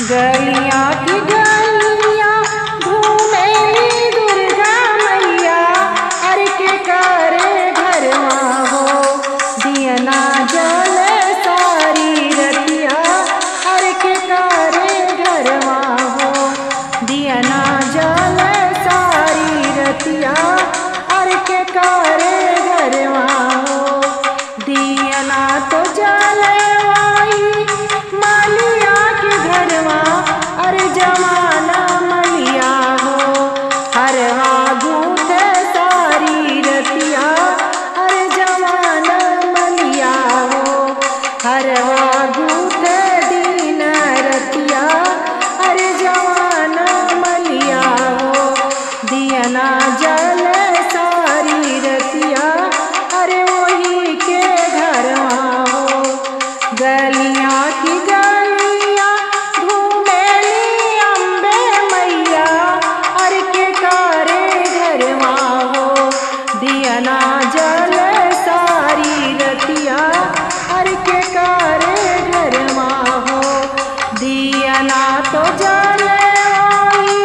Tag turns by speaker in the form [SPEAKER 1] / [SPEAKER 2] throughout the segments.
[SPEAKER 1] गलियां की गलियां घूमेली दुर्गा मैया, अरे के करे घरवा हो दियना जल सारी रतिया, अरे के करे घरवा हो दियना जल सारी रतिया, अरे के करे घरवा हो दियना तो जलवाई मलिया के घरवा, अरे जमाना मलिया हो हरवा गूंथ सारी रतिया, अरे जमाना मलिया हो हरवा गूंथ दिन रतिया, अरे जमाना मलिया हो दियना जल सारी रतिया, अरे वही के घरवा हो गलियां की गलियां घूमेली अम्बे मैया, अरे के करे घरवा हो दियना जल सारी रतिया, अरे के करे घरवा हो दियना तो जलवाई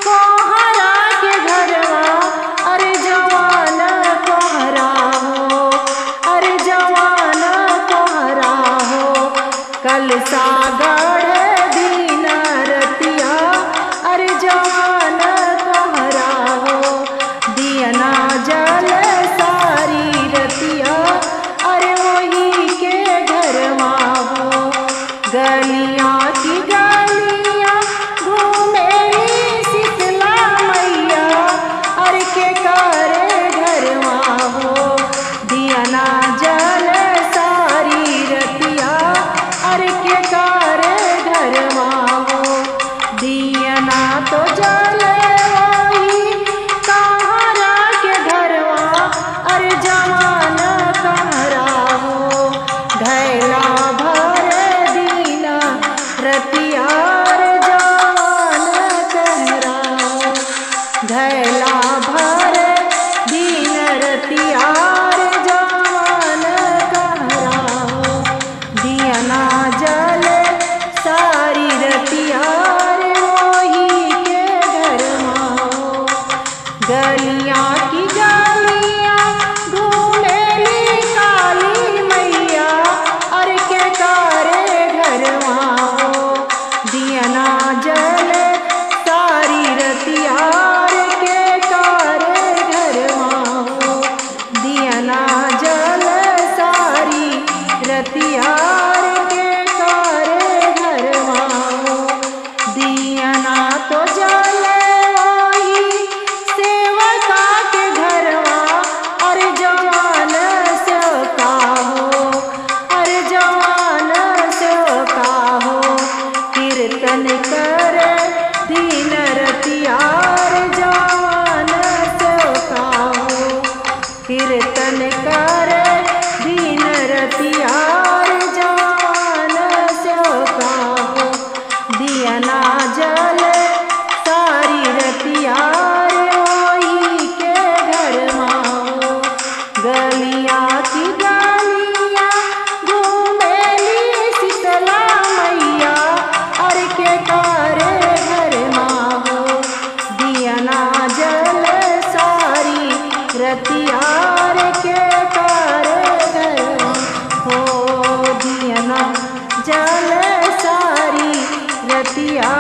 [SPEAKER 1] कोहरा के घरवा, अरे जवाना कोहरा हो अरे जवाना कोहरा हो कल सागड़ दीन रतिया, अरे जवाना कोहरा हो दियना जल सारी रतिया, अरे वही के घरवा हो गलियां की गलियां घूमेली शीतला मैया, अरे के करे घरवा हो दियना जल सारी रतिया, अरे के करे घरवा हो दियना तो जलवाई कहरा के घरवा, अरे जवाना कहरा हो घैला भर दीना रतिया, अरे जवाना कहरा हो घैला भर दीन रतिया, अरे जवाना कहरा हो दियना जल सारी रतिया, अरे वही के घरवा हो गलियां की गलियां घूमेली काली मैया, अरे के करे घरवा हो दियना जल सारी रतिया, अरे के करे घरवा हो दियना जल सारी रतिया, अरे के करे घरवा हो दियना तो जलवाई सेवका के घरवा, अरे जवान सेवका हो अरे जवान सेवका हो कीर्तन करे दीन रतिया, अरे जवान सेवका हो कीर्तन करे दीन रतिया, अरे जवान सेवका हो दियना जल सारी रतिया, अरे वही के घरवा हो गलियां की गलियां घूमेली शीतला मैया, अरे के करे घरवा हो दियना जल सारी रतिया, अरे के करे घरवा हो दियना जल सारी रतिया।